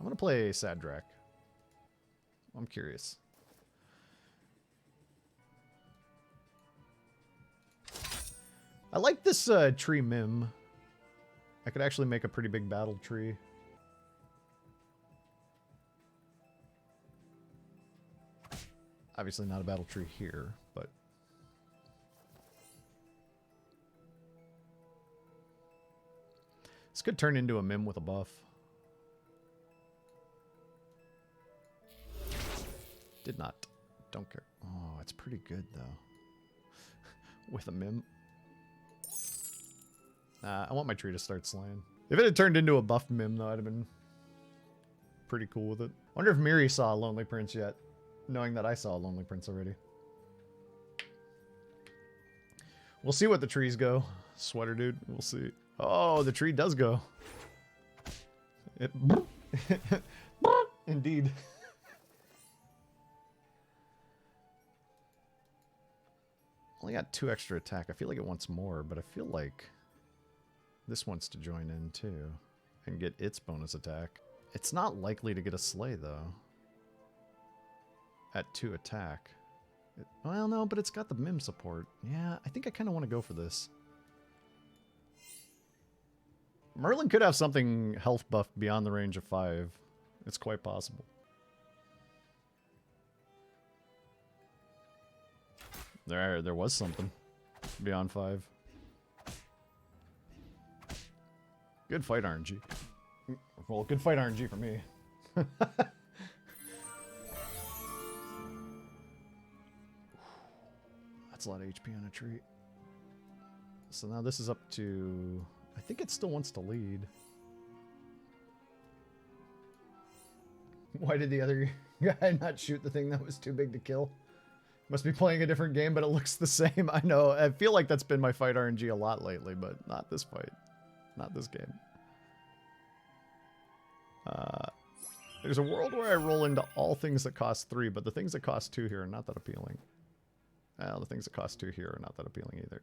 want to play Sad Drac. I'm curious. I like this tree mim. I could actually make a pretty big battle tree. Obviously not a battle tree here, but... this could turn into a mim with a buff. Did not. Don't care. Oh, it's pretty good, though. With a mim. I want my tree to start slaying. If it had turned into a buff mim, though, I'd have been pretty cool with it. Wonder if Miri saw a Lonely Prince yet, knowing that I saw a Lonely Prince already. We'll see what the trees go. Sweater dude, we'll see. Oh, the tree does go. It indeed. Only got 2 extra attack. I feel like it wants more, but I feel like this wants to join in too and get its bonus attack. It's not likely to get a slay though. At 2 attack. Well, no, but it's got the mim support. Yeah, I think I kind of want to go for this. Merlin could have something health buff beyond the range of 5. It's quite possible. There was something beyond 5. Good fight RNG. Well, good fight RNG for me. That's a lot of HP on a tree. So now this is up to... I think it still wants to lead. Why did the other guy not shoot the thing that was too big to kill? Must be playing a different game, but it looks the same. I know. I feel like that's been my fight RNG a lot lately, but not this fight. Not this game. There's a world where I roll into all things that cost 3, but the things that cost 2 here are not that appealing. Well, the things that cost 2 here are not that appealing either.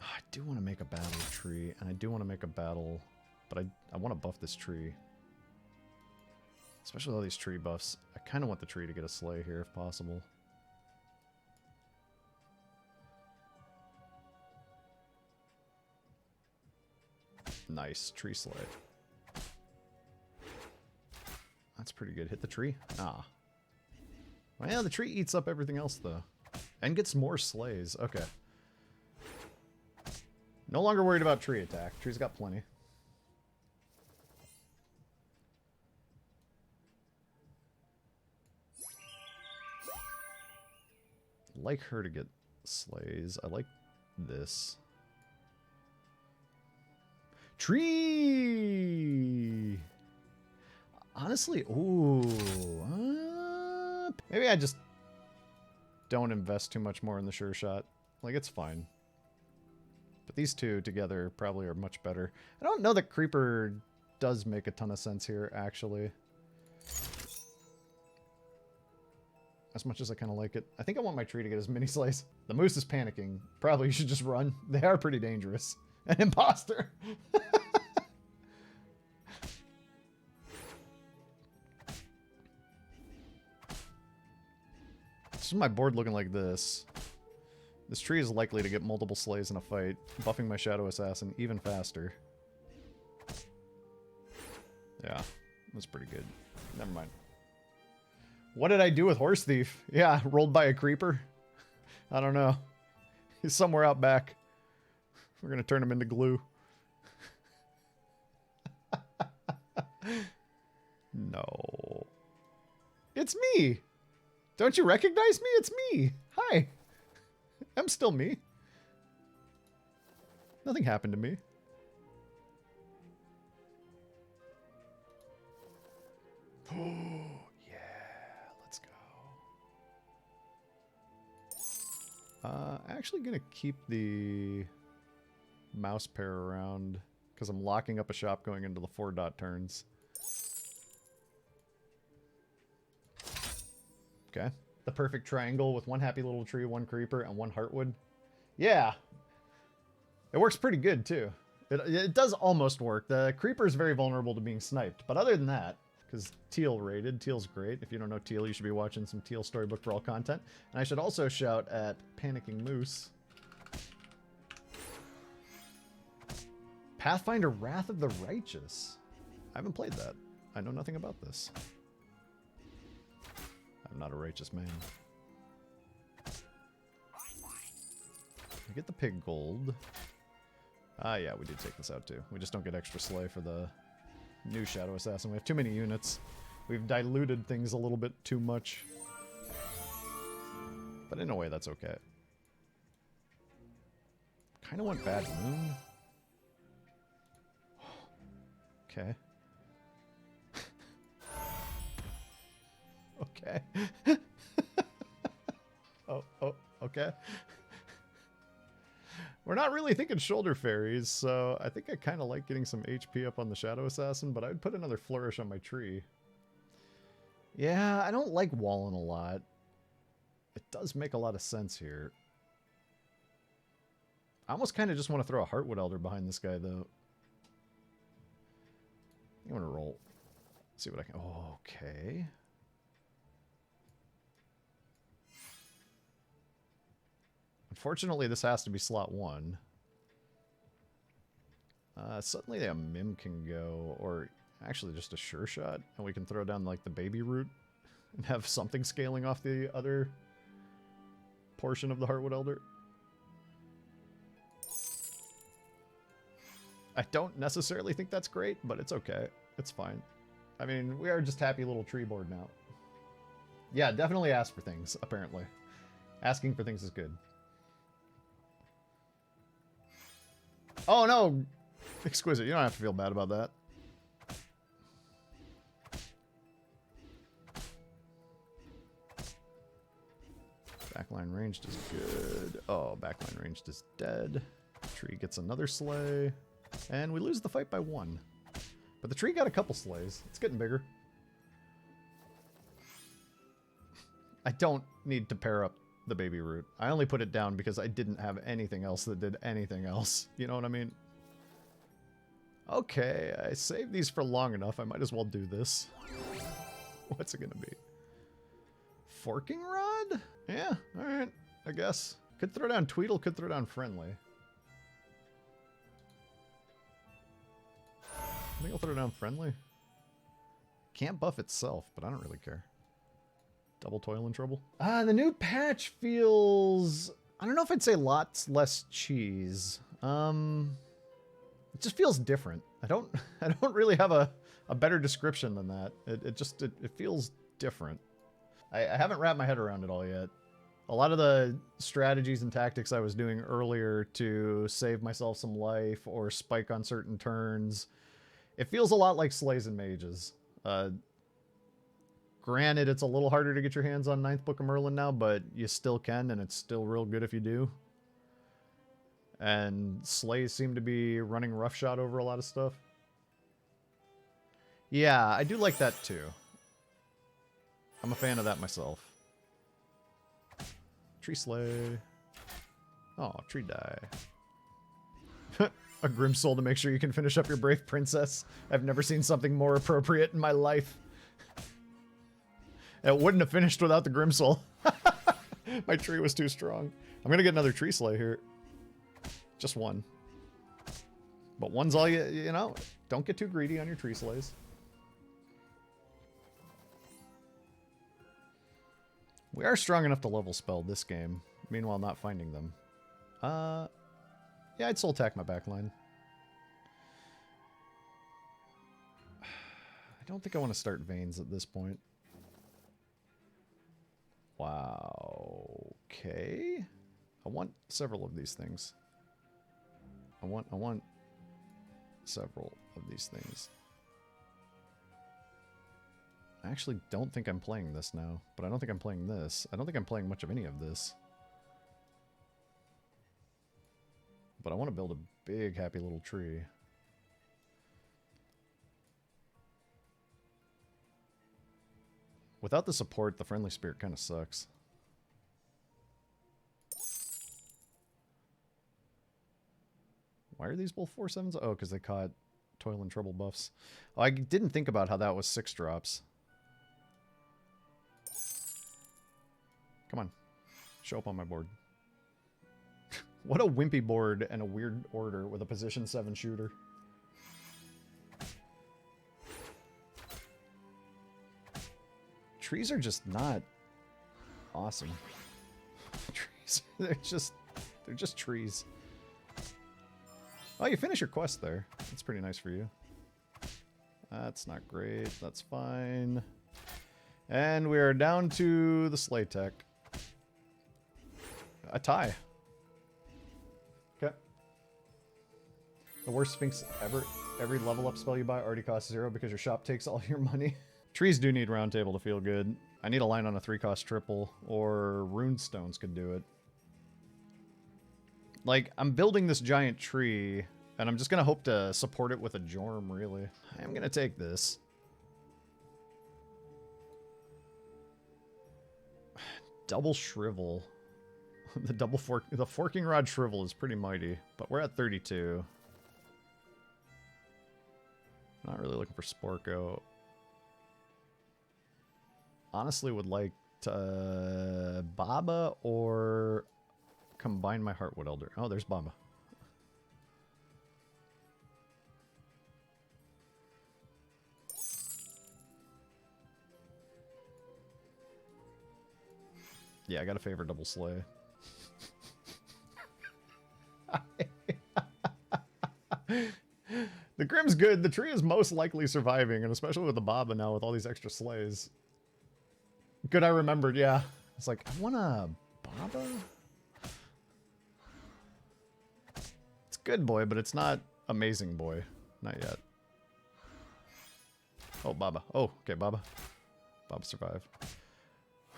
Oh, I do want to make a battle tree, and I do want to make a battle, but I want to buff this tree. Especially all these tree buffs. I kind of want the tree to get a slay here if possible. Nice. Tree slay. That's pretty good. Hit the tree? Ah. Well, yeah, the tree eats up everything else, though. And gets more slays. Okay. No longer worried about tree attack. Tree's got plenty. Like her to get slays. I like this. Tree! Honestly, ooh. Maybe I just don't invest too much more in the sure shot. Like, it's fine. But these two together probably are much better. I don't know that Creeper does make a ton of sense here, actually. As much as I kind of like it. I think I want my tree to get as many slays. The moose is panicking. Probably you should just run. They are pretty dangerous. An imposter! This is my board looking like this. This tree is likely to get multiple slays in a fight, buffing my Shadow Assassin even faster. Yeah, that's pretty good. Never mind. What did I do with Horse Thief? Yeah, rolled by a creeper? I don't know. He's somewhere out back. We're gonna turn him into glue. No. It's me! Don't you recognize me? It's me! Hi! I'm still me. Nothing happened to me. Oh, yeah. Let's go. Actually gonna keep the mouse pair around because I'm locking up a shop going into the 4-dot turns. Okay. The perfect triangle with one happy little tree, one creeper, and one heartwood. Yeah. It works pretty good, too. It does almost work. The creeper is very vulnerable to being sniped, but other than that, because Teal rated, Teal's great. If you don't know Teal, you should be watching some Teal Storybook Brawl content. And I should also shout at Panicking Moose. Pathfinder Wrath of the Righteous. I haven't played that. I know nothing about this. I'm not a righteous man. I get the pig gold. Ah, yeah, we did take this out too. We just don't get extra slay for the new Shadow Assassin. We have too many units. We've diluted things a little bit too much. But in a way, that's okay. Kind of want Bad Moon. Okay. Okay. oh, okay. We're not really thinking shoulder fairies, so I think I kind of like getting some HP up on the Shadow Assassin, but I'd put another flourish on my tree. Yeah, I don't like walling a lot. It does make a lot of sense here. I almost kind of just want to throw a Heartwood Elder behind this guy, though. I'm going to roll. See what I can... Oh, okay. Unfortunately, this has to be slot 1. Suddenly a Mim can go, or actually just a Sure Shot, and we can throw down like the baby root and have something scaling off the other portion of the Heartwood Elder. I don't necessarily think that's great, but it's okay. It's fine. I mean, we are just happy little tree board now. Yeah, definitely ask for things, apparently. Asking for things is good. Oh, no! Exquisite, you don't have to feel bad about that. Backline ranged is good. Oh, backline ranged is dead. Tree gets another slay. And we lose the fight by 1. But the tree got a couple slays. It's getting bigger. I don't need to pair up the baby root. I only put it down because I didn't have anything else that did anything else. You know what I mean? Okay, I saved these for long enough. I might as well do this. What's it gonna be? Forking Rod? Yeah, alright. I guess. Could throw down Tweedle, could throw down Friendly. I think I'll throw down Friendly. Can't buff itself, but I don't really care. Double Toil and Trouble. The new patch feels... I don't know if I'd say lots less cheese. It just feels different. I don't really have a better description than that. It feels different. I haven't wrapped my head around it all yet. A lot of the strategies and tactics I was doing earlier to save myself some life or spike on certain turns, it feels a lot like Slays and Mages. Granted, it's a little harder to get your hands on 9th Book of Merlin now, but you still can, and it's still real good if you do. And Slays seem to be running roughshod over a lot of stuff. Yeah, I do like that too. I'm a fan of that myself. Tree Slay. Oh, tree die. A Grim Soul to make sure you can finish up your Brave Princess. I've never seen something more appropriate in my life. It wouldn't have finished without the Grim Soul. My tree was too strong. I'm gonna get another Tree Slay here. Just one. But one's all you know, don't get too greedy on your Tree Slays. We are strong enough to level spell this game. Meanwhile, not finding them. Yeah, I'd soul attack my backline. I don't think I want to start Veins at this point. Wow. Okay. I want several of these things. I want several of these things. I actually don't think I'm playing this now, but I don't think I'm playing this. I don't think I'm playing much of any of this. But I want to build a big, happy little tree. Without the support, the Friendly Spirit kind of sucks. Why are these both 4/7s? Oh, because they caught Toil and Trouble buffs. Oh, I didn't think about how that was 6 drops. Come on. Show up on my board. What a wimpy board and a weird order with a position 7 shooter. Trees are just not awesome. Trees, they're just trees. Oh, you finish your quest there. That's pretty nice for you. That's not great. That's fine. And we are down to the sleigh tech. A tie. Okay. The worst Sphinx ever. Every level up spell you buy already costs 0 because your shop takes all your money. Trees do need round table to feel good. I need a line on a 3-cost triple, or rune stones could do it. Like, I'm building this giant tree, and I'm just gonna hope to support it with a Jorm, really. I am gonna take this. Double Shrivel. The Forking Rod Shrivel is pretty mighty, but we're at 32. Not really looking for Sporko. Honestly would like to Baba or combine my Heartwood Elder. Oh, there's Baba. Yeah, I gotta favor double slay. The Grim's good. The tree is most likely surviving, and especially with the Baba now with all these extra slays. Good, I remembered, yeah. It's like, I want a Baba? It's good boy, but it's not amazing boy. Not yet. Oh, Baba. Oh, okay, Baba. Baba survived.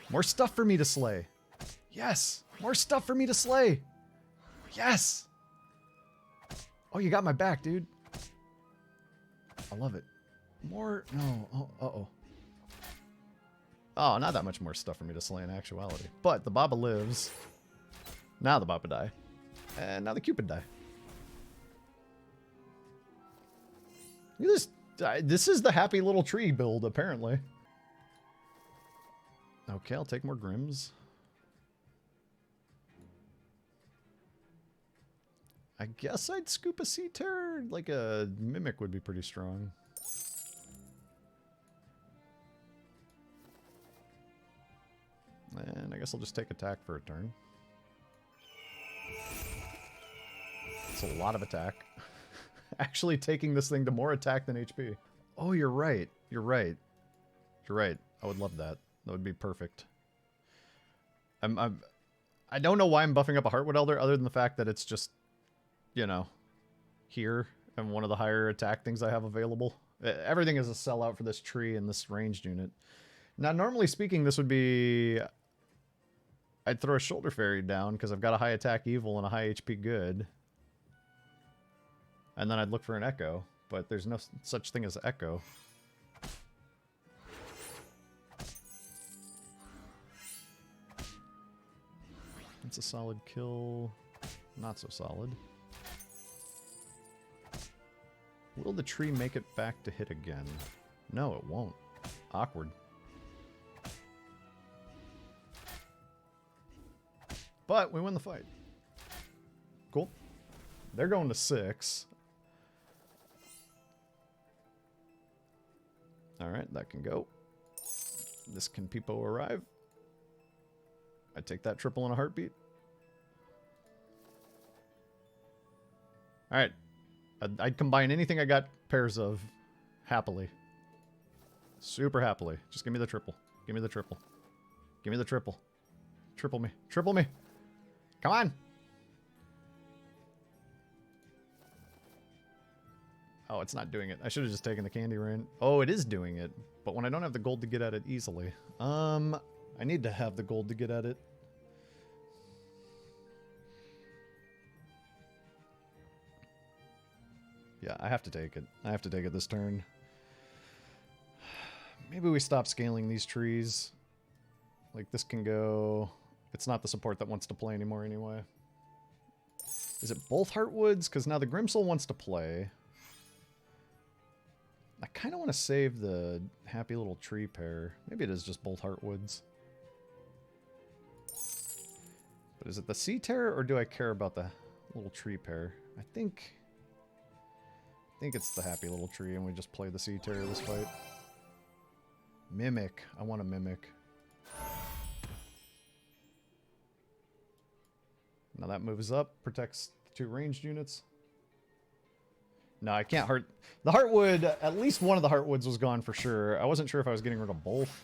More stuff for me to slay. Yes! More stuff for me to slay! Yes! Oh, you got my back, dude. I love it. More... No. Oh, uh-oh. Oh, not that much more stuff for me to slay in actuality. But the Baba lives. Now the Baba die. And now the Cupid die. This is the happy little tree build, apparently. Okay, I'll take more Grims. I guess I'd scoop a Sea Terror. Like a Mimic would be pretty strong. And I guess I'll just take attack for a turn. It's a lot of attack. Actually taking this thing to more attack than HP. Oh, you're right. You're right. You're right. I would love that. That would be perfect. I don't know why I'm buffing up a Heartwood Elder other than the fact that it's just, you know, here and one of the higher attack things I have available. Everything is a sellout for this tree and this ranged unit. Now, normally speaking, this would be... I'd throw a Shoulder Fairy down because I've got a high attack evil and a high HP good. And then I'd look for an Echo, but there's no such thing as Echo. It's a solid kill. Not so solid. Will the tree make it back to hit again? No, it won't. Awkward. But we win the fight. Cool. They're going to 6. Alright, that can go. This can Peepo arrive. I take that triple in a heartbeat. Alright. I'd combine anything I got pairs of happily. Super happily. Just give me the triple. Give me the triple. Give me the triple. Triple me. Triple me. Come on. Oh, it's not doing it. I should have just taken the candy rain. Oh, it is doing it. But when I don't have the gold to get at it easily. I need to have the gold to get at it. Yeah, I have to take it. I have to take it this turn. Maybe we stop scaling these trees. Like, this can go... It's not the support that wants to play anymore anyway. Is it both Heartwoods? Because now the Grimsoul wants to play. I kind of want to save the happy little tree pair. Maybe it is just both Heartwoods. But is it the Sea Terror, or do I care about the little tree pair? I think it's the happy little tree, and we just play the Sea Terror this fight. Mimic. I want a Mimic. Now that moves up, protects the 2 ranged units. No, I can't heart... The Heartwood, at least one of the Heartwoods was gone for sure. I wasn't sure if I was getting rid of both.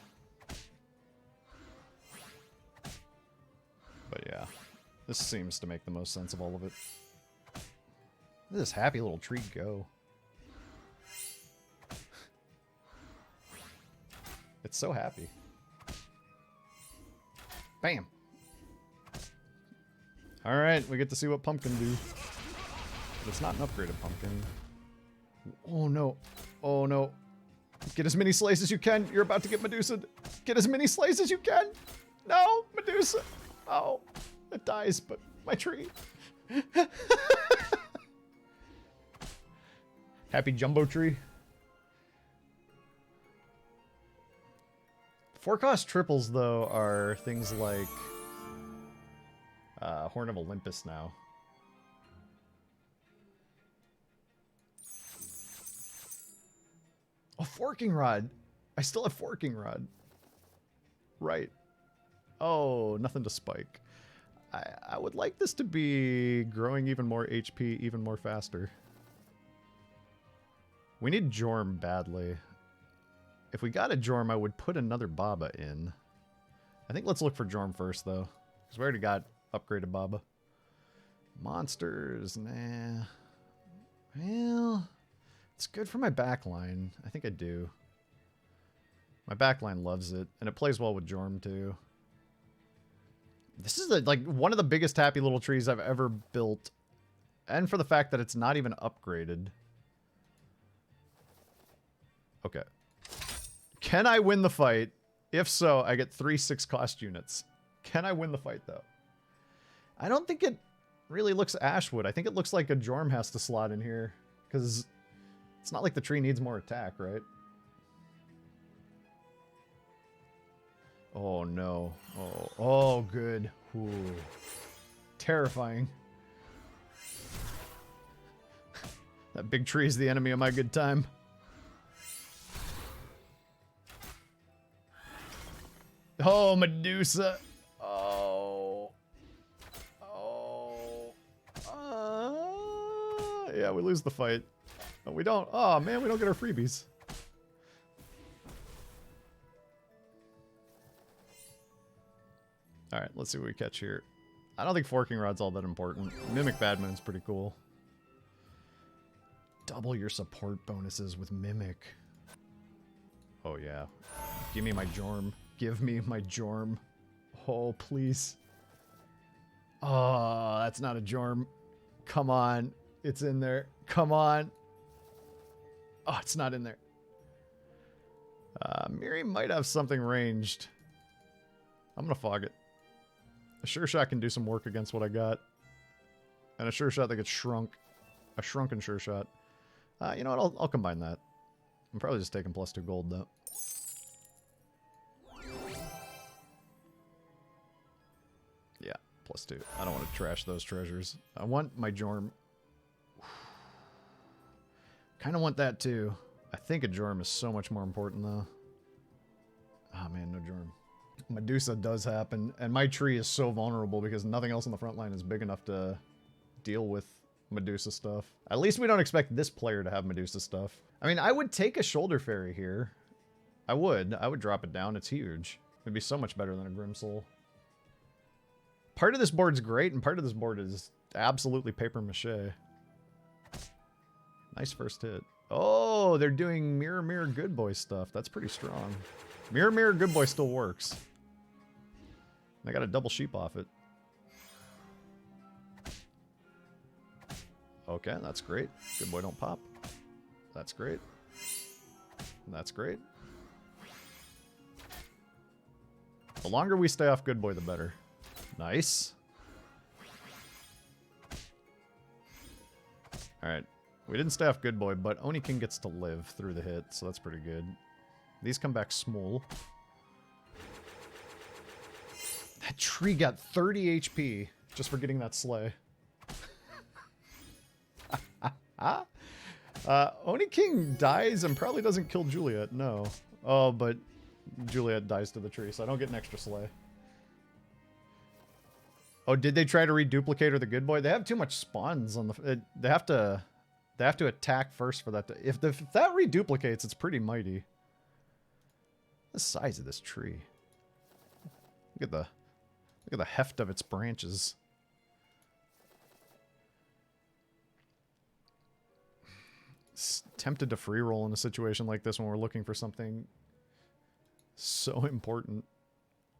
But yeah, this seems to make the most sense of all of it. Look at this happy little tree go. It's so happy. Bam. Alright, we get to see what Pumpkin do. But it's not an upgraded Pumpkin. Oh no. Oh no. Get as many slays as you can. You're about to get Medusa. Get as many slays as you can. No, Medusa. Oh, it dies, but my tree. Happy Jumbo Tree. 4-cost triples, though, are things like Horn of Olympus now. Oh, Forking Rod. I still have Forking Rod. Right. Oh, nothing to spike. I would like this to be growing even more HP, even more faster. We need Jorm badly. If we got a Jorm, I would put another Baba in. I think let's look for Jorm first, though. Because we already got upgraded Baba. Monsters, nah. Well, it's good for my backline. I think I do. My backline loves it. And it plays well with Jorm, too. This is like one of the biggest happy little trees I've ever built. And for the fact that it's not even upgraded. Okay. Can I win the fight? If so, I get 3 6-cost units. Can I win the fight, though? I don't think it really looks Ashwood. I think it looks like a Jorm has to slot in here. Because it's not like the tree needs more attack, right? Oh, no. Oh, good. Ooh. Terrifying. That big tree is the enemy of my good time. Oh, Medusa. Oh. Oh. Yeah, we lose the fight. But we don't. Oh, man, we don't get our freebies. Alright, let's see what we catch here. I don't think Forking Rod's all that important. Mimic Badman's pretty cool. Double your support bonuses with Mimic. Oh, yeah. Give me my Jorm. Give me my Jorm. Oh, please. Oh, that's not a Jorm. Come on. It's in there. Come on. Oh, it's not in there. Miri might have something ranged. I'm going to fog it. A Sure Shot can do some work against what I got. And a Sure Shot that gets shrunk. A shrunken Sure Shot. You know what? I'll combine that. I'm probably just taking +2 gold, though. Yeah, +2. I don't want to trash those treasures. I want my Jorm. Kind of want that, too. I think a Jorm is so much more important, though. Ah, oh, man, no Jorm. Medusa does happen, and my tree is so vulnerable because nothing else on the front line is big enough to deal with Medusa stuff. At least we don't expect this player to have Medusa stuff. I mean, I would take a Shoulder Fairy here. I would drop it down. It's huge. It'd be so much better than a Grimsoul. Part of this board's great, and part of this board is absolutely paper mache. Nice first hit. Oh, they're doing Mirror Mirror Good Boy stuff. That's pretty strong. Mirror Mirror Good Boy still works. I got a double sheep off it. Okay, that's great. Good Boy don't pop. That's great. That's great. The longer we stay off Good Boy, the better. Nice. Alright. We didn't staff Good Boy, but Oni King gets to live through the hit, so that's pretty good. These come back small. That tree got 30 HP just for getting that sleigh. Oni King dies and probably doesn't kill Juliet, no. Oh, but Juliet dies to the tree, so I don't get an extra sleigh. Oh, did they try to reduplicate her the Good Boy? They have too much spawns on the... They have to attack first for that to... If that reduplicates, it's pretty mighty. The size of this tree. Look at the heft of its branches. Tempted to free roll in a situation like this when we're looking for something so important.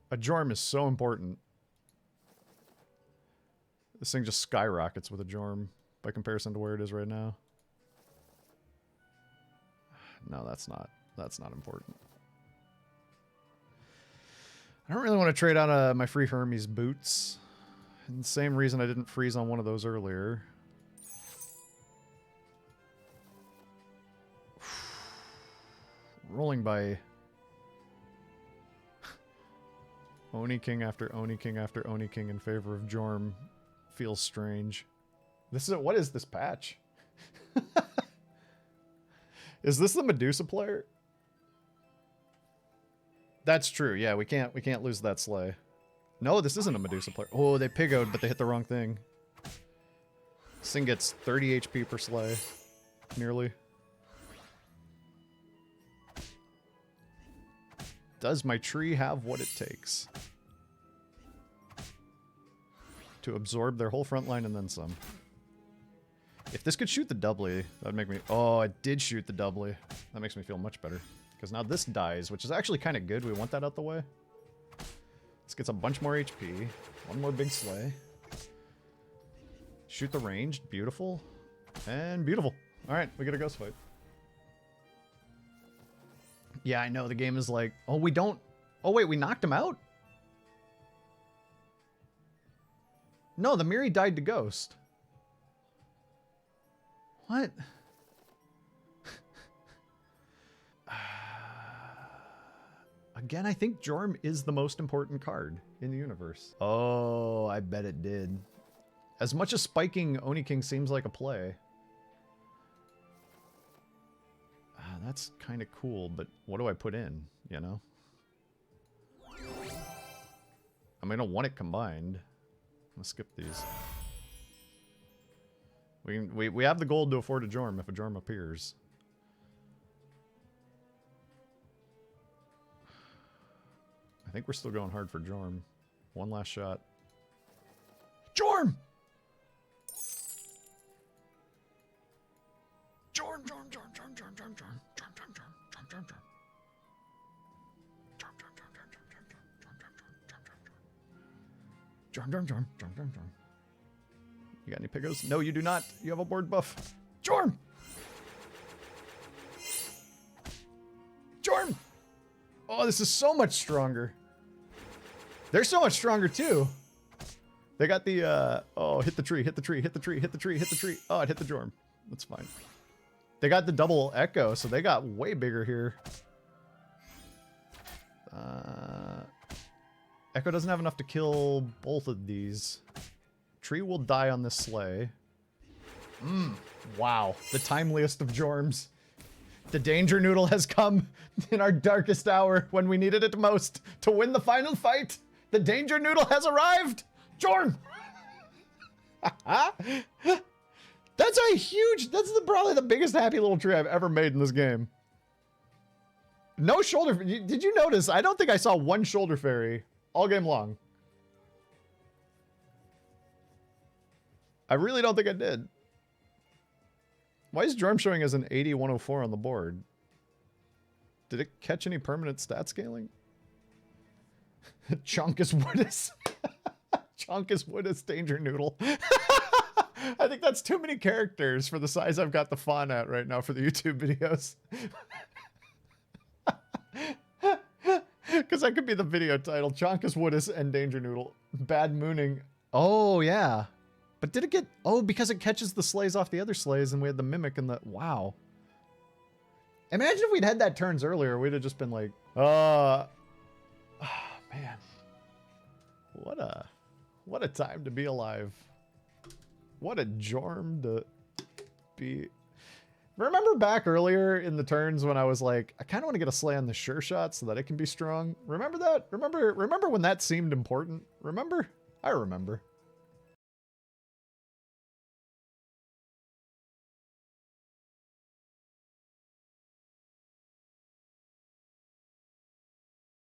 A Jorm is so important. This thing just skyrockets with a Jorm by comparison to where it is right now. No, that's not important. I don't really want to trade out my free Hermes boots. And the same reason I didn't freeze on one of those earlier. Rolling by Oni King after Oni King after Oni King in favor of Jorm feels strange. What is this patch? Is this the Medusa player? That's true. Yeah, we can't lose that sleigh. No, this isn't a Medusa player. Oh, they pigoed, but they hit the wrong thing. This thing gets 30 HP per sleigh. Nearly. Does my tree have what it takes to absorb their whole front line and then some? If this could shoot the doubly, that'd make me... Oh, it did shoot the doubly. That makes me feel much better. Because now this dies, which is actually kind of good. We want that out the way. This gets a bunch more HP. One more big sleigh. Shoot the ranged. Beautiful. And beautiful. Alright, we get a ghost fight. Yeah, I know. The game is like... Oh, we don't... Oh, wait, we knocked him out? No, the Miri died to Ghost. What? Again, I think Jorm is the most important card in the universe. Oh, I bet it did. As much as spiking Oni King seems like a play. That's kind of cool, but what do I put in, you know? I mean, I don't want it combined. Let's skip these. We have the gold to afford a Jorm if a Jorm appears. I think we're still going hard for Jorm. One last shot. Jorm! Jorm, Jorm, Jorm, Jorm, Jorm, Jorm, Jorm, Jorm, Jorm, Jorm, Jorm, Jorm, Jorm. Jorm, Jorm, Jorm, Jorm, Jorm, Jorm. You got any pigos? No, you do not. You have a board buff. Jorm! Jorm! Oh, this is so much stronger. They're so much stronger, too. They got the, oh, hit the tree, hit the tree, hit the tree, hit the tree, hit the tree. Oh, it hit the Jorm. That's fine. They got the double echo, so they got way bigger here. Echo doesn't have enough to kill both of these. Tree will die on this sleigh. Wow. The timeliest of Jorms. The Danger Noodle has come in our darkest hour when we needed it most to win the final fight. The Danger Noodle has arrived. Jorm! That's a huge... That's probably the biggest happy little tree I've ever made in this game. No shoulder... Did you notice? I don't think I saw one shoulder fairy all game long. I really don't think I did. Why is Jorm showing as an 80-104 on the board? Did it catch any permanent stat scaling? Chonkus Woodus. Chonkus Woodus Danger Noodle. I think that's too many characters for the size I've got the font at right now for the YouTube videos. Because that could be the video title. Chonkus Woodus and Danger Noodle. Bad mooning. Oh, yeah. But did it get... Oh, because it catches the sleighs off the other sleighs and we had the mimic and the... Wow. Imagine if we'd had that turns earlier. We'd have just been like... Oh, man. What a time to be alive. What a jorm to be... Remember back earlier in the turns when I was like, I kind of want to get a sleigh on the sure shot so that it can be strong? Remember that? Remember when that seemed important? Remember? I remember.